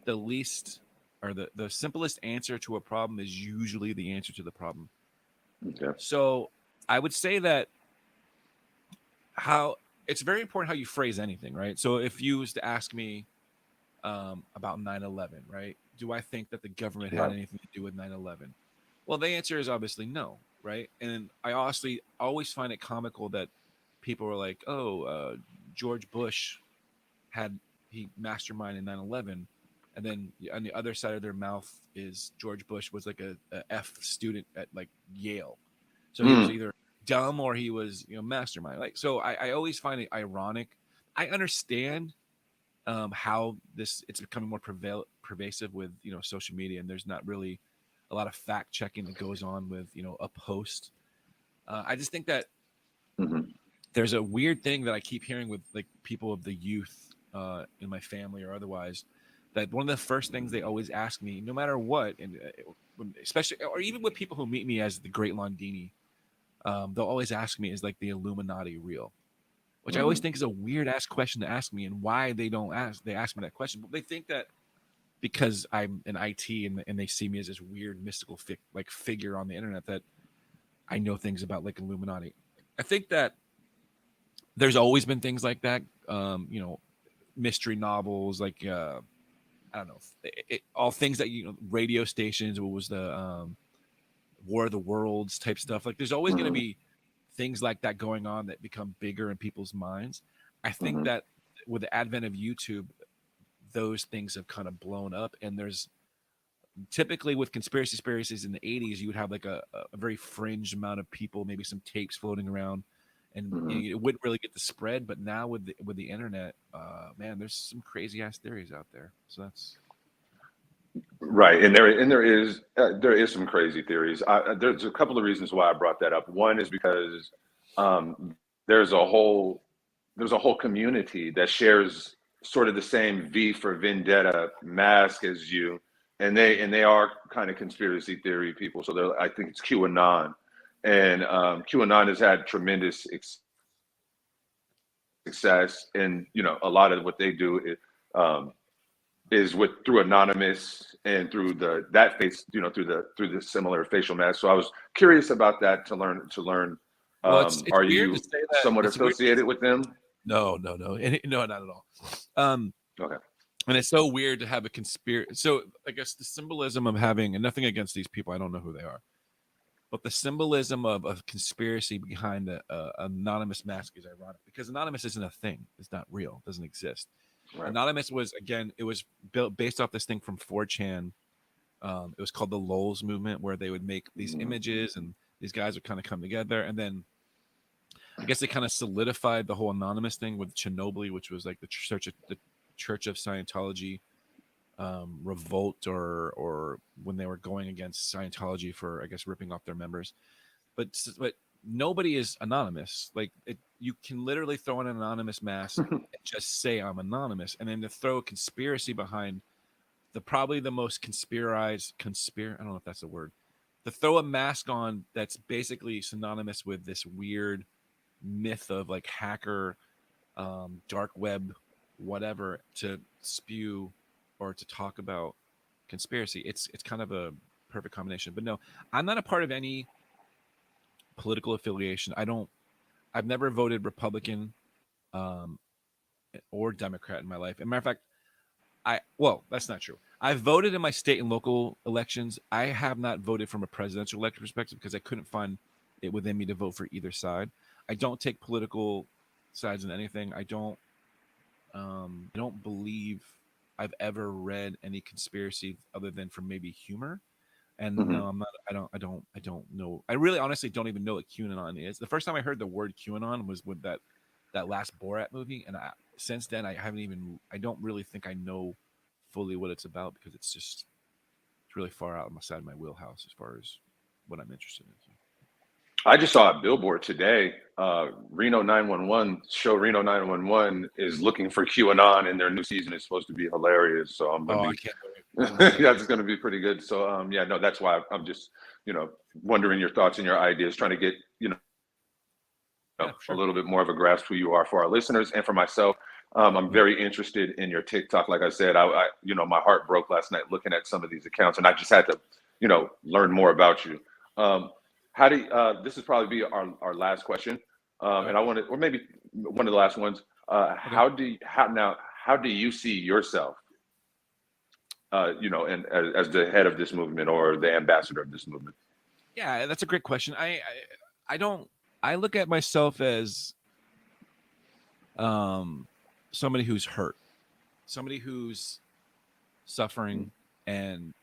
the least or the simplest answer to a problem is usually the answer to the problem. Okay. So I would say that how it's very important how you phrase anything, right? So if you was to ask me about 9/11, right? Do I think that the government had Right. anything to do with 9/11? Well, the answer is obviously no, right? And I honestly always find it comical that people are like, "Oh, George Bush had he masterminded 9/11," and then on the other side of their mouth is George Bush was like a F student at like Yale, so he was Mm, either dumb or he was mastermind. Like, so I always find it ironic. I understand how it's becoming more pervasive with social media, and there's not really a lot of fact checking that goes on with a post. I just think that mhm. there's a weird thing that I keep hearing with like people of the youth in my family or otherwise, that one of the first things they always ask me, no matter what, and especially or even with people who meet me as the Great Londini, they'll always ask me, is like the Illuminati real? Which I always Mhm. think is a weird ass question to ask me, and why they ask me that question. But they think that because I'm in IT and they see me as this weird mystical figure on the internet that I know things about like Illuminati. I think that there's always been things like that. Mystery novels, like I don't know, all things that radio stations. What was the War of the Worlds type stuff? Like, there's always going to Mhm. be things like that going on that become bigger in people's minds. I think Mhm. that with the advent of YouTube, those things have kind of blown up, and there's typically with conspiracies in the 80s, you would have like a very fringe amount of people, maybe some tapes floating around, and Mhm. it wouldn't really get the spread. But now with the internet, man, there's some crazy ass theories out there. So that's Right, and there is some crazy theories. There's a couple of reasons why I brought that up. One is because there's a whole community that shares sort of the same V for Vendetta mask as you, and they are kind of conspiracy theory people. So I think it's QAnon, and QAnon has had tremendous success, and a lot of what they do is through anonymous and through that face, through the similar facial mask. So I was curious about that to learn. Well, it's Are weird to you say that. somewhat It's weird. associated with them? No, no, not at all. Okay. And it's so weird to have a conspiracy. So I guess the symbolism of having, and nothing against these people, I don't know who they are, but the symbolism of a conspiracy behind the anonymous mask is ironic because anonymous isn't a thing. It's not real. It doesn't exist. Right. Anonymous was, again, it was built based off this thing from 4chan. It was called the Lols movement, where they would make these images and these guys would kind of come together. And then I guess they kind of solidified the whole anonymous thing with Chernobyl, which was like the Church of Scientology revolt, or when they were going against Scientology for, I guess, ripping off their members. But nobody is anonymous. Like you can literally throw an anonymous mask and just say I'm anonymous, and then to throw a conspiracy behind probably the most I don't know if that's a word. To throw a mask on that's basically synonymous with this weird myth of like hacker, dark web, whatever, to spew or to talk about conspiracy. It's kind of a perfect combination. But no, I'm not a part of any political affiliation. I've never voted Republican or Democrat in my life. As a matter of fact, that's not true. I voted in my state and local elections. I have not voted from a presidential election perspective because I couldn't find it within me to vote for either side. I don't take political sides in anything. I don't believe I've ever read any conspiracy other than for maybe humor. And no, I'm not. I don't know. I really, honestly, don't even know what QAnon is. The first time I heard the word QAnon was with that last Borat movie, and since then I don't really think I know fully what it's about because it's really far out on my side of my wheelhouse as far as what I'm interested in. I just saw a billboard today. Reno 911 show Reno 911 is looking for QAnon, and their new season is supposed to be hilarious. So I'm gonna that's going to be pretty good. So no, that's why I'm just wondering your thoughts and your ideas, trying to get a little bit more of a grasp who you are for our listeners and for myself. I'm very interested in your TikTok. Like I said, I my heart broke last night looking at some of these accounts, and I just had to learn more about you. How do this is probably be our last question, and I want to, or maybe one of the last ones. How do you see yourself? And as the head of this movement or the ambassador of this movement? Yeah, that's a great question. I look at myself as somebody who's hurt, somebody who's suffering and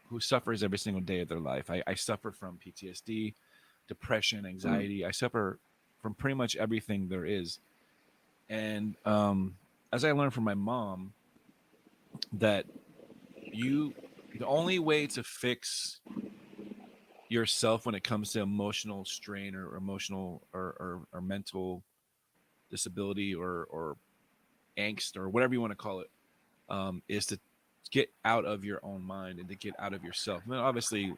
who suffers every single day of their life. I suffer from PTSD, depression, anxiety. I suffer from pretty much everything there is. And as I learned from my mom, that the only way to fix yourself when it comes to emotional strain or emotional or mental disability or angst or whatever you want to call it, is to get out of your own mind and to get out of yourself. And then obviously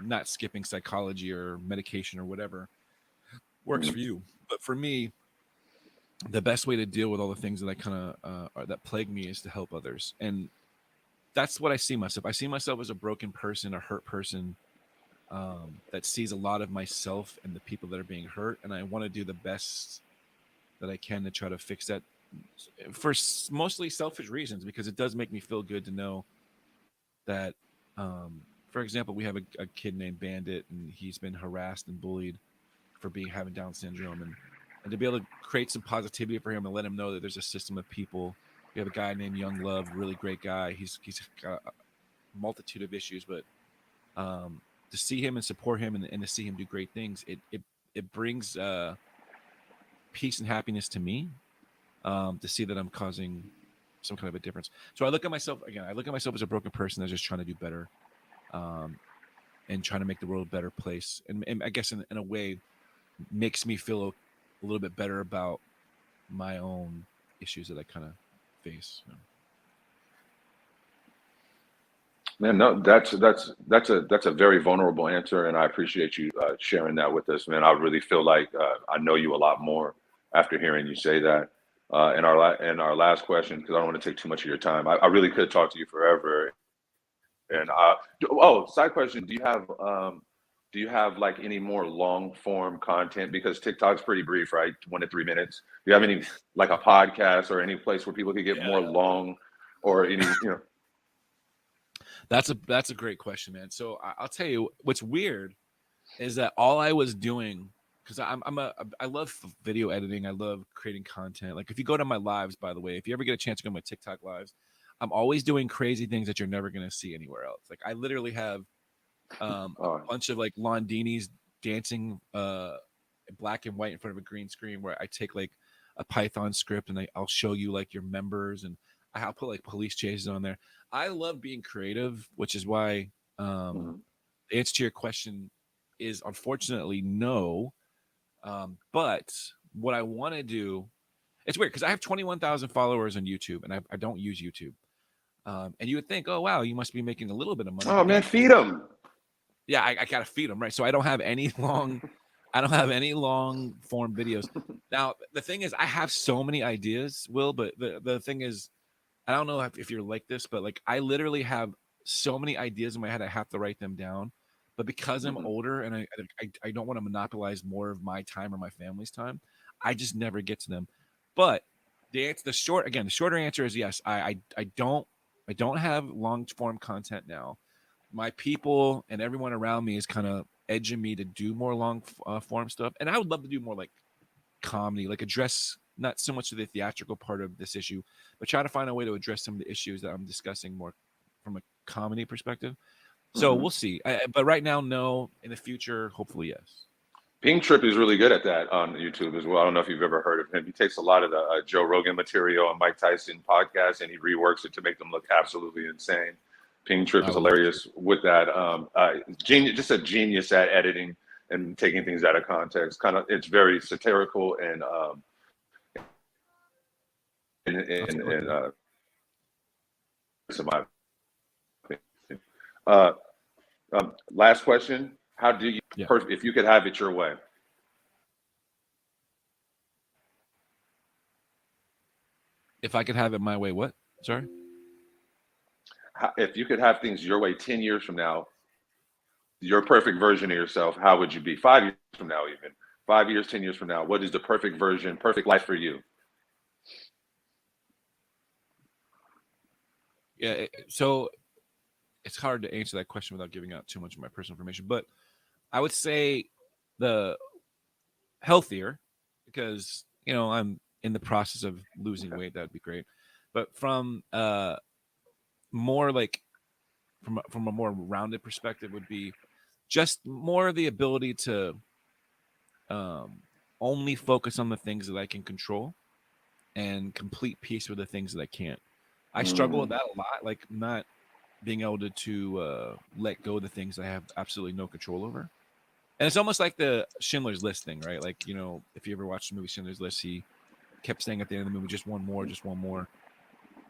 not skipping psychology or medication or whatever works for you. But for me, the best way to deal with all the things that I kind of that plague me is to help others. And that's what I see myself. I see myself as a broken person, a hurt person, that sees a lot of myself and the people that are being hurt. And I want to do the best that I can to try to fix that for mostly selfish reasons, because it does make me feel good to know that, for example, we have a kid named Bandit, and he's been harassed and bullied for having Down syndrome, and to be able to create some positivity for him and let him know that there's a system of people. We have a guy named Young Love, really great guy. He's got a multitude of issues, but to see him and support him and to see him do great things, it brings peace and happiness to me, to see that I'm causing some kind of a difference. So I look at myself as a broken person that's just trying to do better, and trying to make the world a better place. And I guess in a way makes me feel a little bit better about my own issues that I kind of face. Man, no, that's a very vulnerable answer, and I appreciate you sharing that with us, man. I really feel like I know you a lot more after hearing you say that. And our last question, because I don't want to take too much of your time. I really could talk to you forever. And side question: do you have like any more long form content? Because TikTok's pretty brief, right? 1 to 3 minutes. Do you have any like a podcast or any place where people could get more long, or any That's a great question, man. So I'll tell you what's weird is that all I was doing, because I love video editing, I love creating content. Like if you go to my lives, by the way, if you ever get a chance to go to my TikTok lives, I'm always doing crazy things that you're never gonna see anywhere else. Like I literally have a bunch of like Londini's dancing black and white in front of a green screen where I take like a Python script and I'll show you like your members, and I'll put like police chases on there. I love being creative, which is why the answer to your question is unfortunately no. But what I want to do, it's weird because I have 21,000 followers on YouTube and I don't use YouTube. And you would think, oh, wow, you must be making a little bit of money. oh man, feed them. Yeah, I got to feed them, right? So I don't have any long form videos. Now, the thing is, I have so many ideas, Will, but the thing is, I don't know if you're like this, but like I literally have so many ideas in my head, I have to write them down. But because I'm older and I don't want to monopolize more of my time or my family's time, I just never get to them. But the shorter answer is yes. I don't have long form content now. My people and everyone around me is kind of edging me to do more long form stuff, and I would love to do more like comedy, like address not so much of the theatrical part of this issue, but try to find a way to address some of the issues that I'm discussing more from a comedy perspective. So we'll see. But right now, no. In the future, hopefully, yes. Pink Trip is really good at that on YouTube as well. I don't know if you've ever heard of him. He takes a lot of the Joe Rogan material and Mike Tyson podcasts, and he reworks it to make them look absolutely insane. Pink Trip is hilarious with that. Genius, just a genius at editing and taking things out of context. It's very satirical and last question: how do you, if you could have it your way? If I could have it my way, what? Sorry? If you could have things your way 10 years from now, your perfect version of yourself, how would you be? 5 years from now, even 5 years, 10 years from now, what is the perfect version, perfect life for you? Yeah, so it's hard to answer that question without giving out too much of my personal information, but I would say the healthier, because I'm in the process of losing weight. That would be great. But from more like from a more rounded perspective would be just more the ability to only focus on the things that I can control and complete peace with the things that I can't. I struggle with that a lot, like not being able to let go of the things I have absolutely no control over. And it's almost like the Schindler's List thing, right? Like, if you ever watched the movie Schindler's List, he kept saying at the end of the movie, just one more, just one more.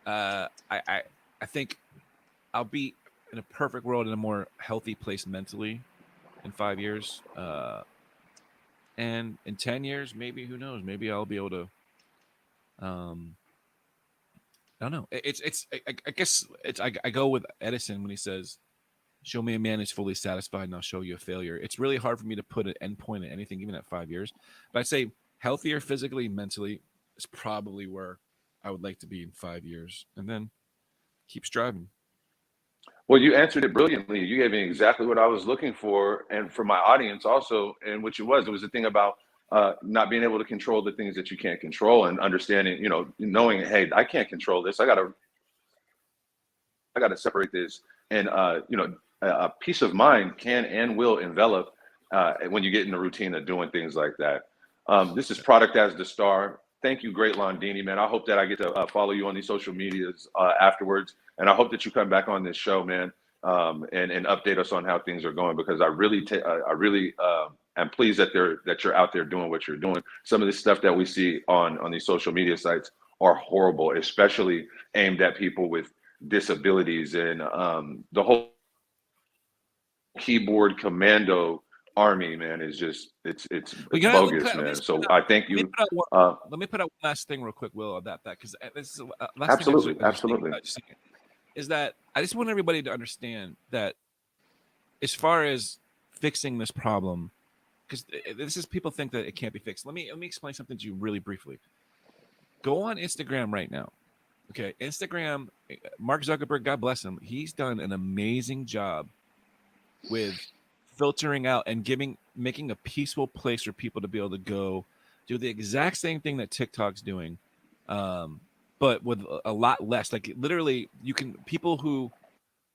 I think I'll be in a perfect world in a more healthy place mentally in 5 years. And in 10 years, maybe, who knows? Maybe I'll be able to, I don't know. I guess I go with Edison when he says, show me a man who's fully satisfied and I'll show you a failure. It's really hard for me to put an end point at anything, even at 5 years. But I'd say healthier physically, mentally is probably where I would like to be in 5 years, and then keep striving. Well, you answered it brilliantly. You gave me exactly what I was looking for, and for my audience also. And which it was the thing about not being able to control the things that you can't control, and understanding, knowing, hey, I can't control this. I gotta separate this, and a peace of mind can and will envelop when you get in the routine of doing things like that. This is Product as the Star. Thank you, great Londini, man. I hope that I get to follow you on these social medias afterwards. And I hope that you come back on this show, man, and update us on how things are going, because I really I'm pleased that you're out there doing what you're doing. Some of the stuff that we see on these social media sites are horrible, especially aimed at people with disabilities, and the whole keyboard commando army, man, is just it's bogus, man. So I thank you. Let me put out one last thing real quick, Will, about that, because this is last absolutely, thing absolutely. Is that I just want everybody to understand that as far as fixing this problem, because this is people think that it can't be fixed. Let me explain something to you really briefly. Go on Instagram right now. Okay, Instagram, Mark Zuckerberg, God bless him, he's done an amazing job with filtering out and making a peaceful place for people to be able to go do the exact same thing that TikTok's doing, but with a lot less. Like literally, you can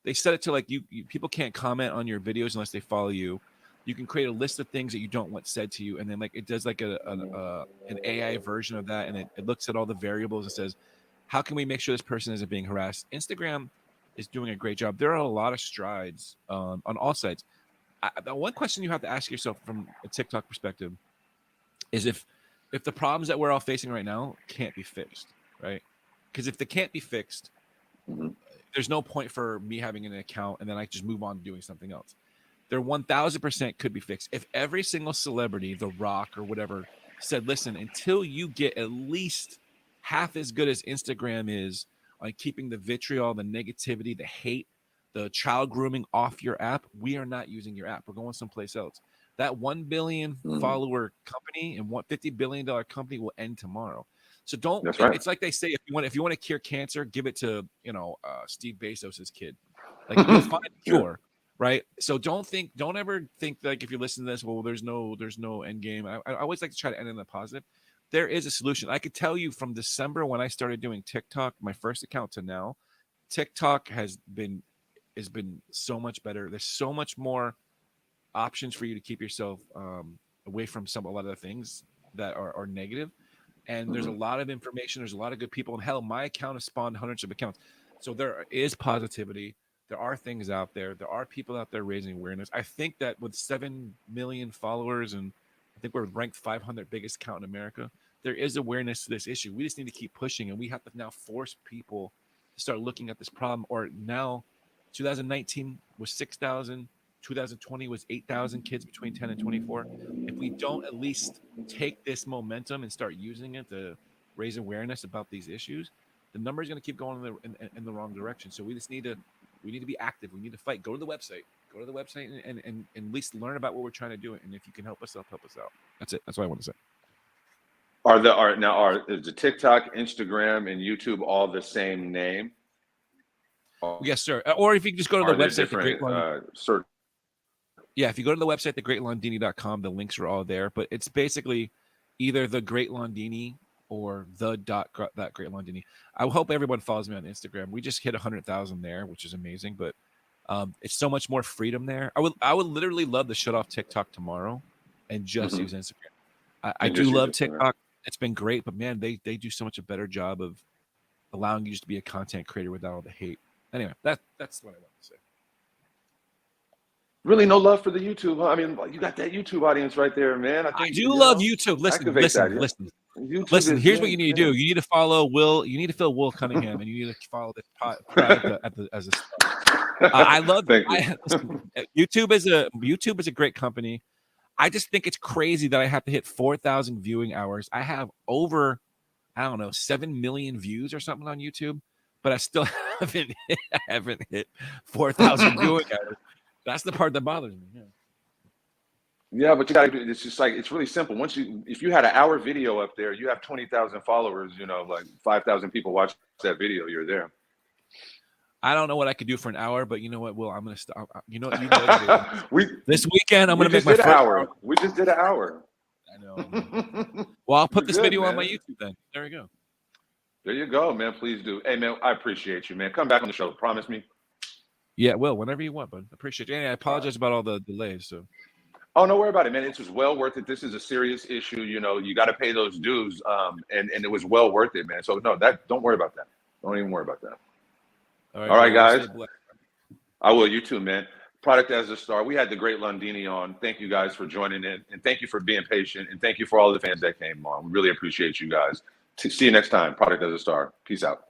they set it to like you people can't comment on your videos unless they follow you. You can create a list of things that you don't want said to you, and then like it does like an AI version of that, and it looks at all the variables and says, how can we make sure this person isn't being harassed? Instagram is doing a great job. There are a lot of strides on all sides. The one question you have to ask yourself from a TikTok perspective is if the problems that we're all facing right now can't be fixed, right? Because if they can't be fixed, there's no point for me having an account and then I just move on to doing something else. There 1000% could be fixed. If every single celebrity, The Rock or whatever, said, listen, until you get at least half as good as Instagram is on keeping the vitriol, the negativity, the hate, the child grooming off your app, we are not using your app. We're going someplace else. That 1 billion follower company and $50 billion company will end tomorrow. So don't. That's right. It's like they say, if you want to cure cancer, give it to Steve Bezos's kid. Like you'll find a cure, right? So don't ever think like if you listen to this, well, there's no end game. I always like to try to end in the positive. There is a solution. I could tell you from December when I started doing TikTok, my first account, to now, TikTok has been so much better. There's so much more options for you to keep yourself away from a lot of the things that are negative. And there's a lot of information. There's a lot of good people. And hell, my account has spawned hundreds of accounts. So there is positivity. There are things out there. There are people out there raising awareness. I think that with 7 million followers, and I think we're ranked 500 biggest account in America, there is awareness to this issue. We just need to keep pushing, and we have to now force people to start looking at this problem. Or now, 2019 was 6,000. 2020 was 8,000 kids between 10 and 24. If we don't at least take this momentum and start using it to raise awareness about these issues, the number is going to keep going in the wrong direction. So we need to be active. We need to fight. Go to the website and at least learn about what we're trying to do. And if you can help us out, help us out. That's it. That's what I want to say. Is the TikTok, Instagram, and YouTube all the same name? Yes, sir. Or if you can just go to the website, if you go to the website, thegreatlondini.com, the links are all there. But it's basically either The Great Londini or that Great Londini. I hope everyone follows me on Instagram. We just hit 100,000 there, which is amazing. But it's so much more freedom there. I would literally love to shut off TikTok tomorrow and just use Instagram. I do love TikTok. It's been great, but man, they do so much a better job of allowing you just to be a content creator without all the hate. Anyway, that's what I want to say. Really, no love for the YouTube, huh? I mean, you got that YouTube audience right there, man. I do love YouTube. Listen. Here's what you need to do. You need to follow Will. You need to follow Will Cunningham, and you need to follow this product as a star. I love YouTube is a great company. I just think it's crazy that I have to hit 4,000 viewing hours. I have over, 7 million views or something on YouTube, but I still haven't hit 4,000 viewing hours. That's the part that bothers me. Yeah, but you got to do. It's just like it's really simple. If you had an hour video up there, you have 20,000 followers. like 5,000 people watch that video. You're there. I don't know what I could do for an hour, but you know what, Will? I'm gonna stop. This weekend I'm gonna make my first hour. We just did an hour. I know. Well, I'll put this video on my YouTube then. There we go. There you go, man. Please do. Hey, man, I appreciate you, man. Come back on the show. Promise me. Yeah, Will, whenever you want, bud. Appreciate you. And I apologize about all the delays. So. Oh, no worry about it, man. It was well worth it. This is a serious issue. You got to pay those dues, and it was well worth it, man. So no, don't worry about that. Don't even worry about that. All right, guys. I will. You too, man. Product as a Star. We had the great Londini on. Thank you guys for joining in, and thank you for being patient, and thank you for all the fans that came on. We really appreciate you guys. See you next time. Product as a Star. Peace out.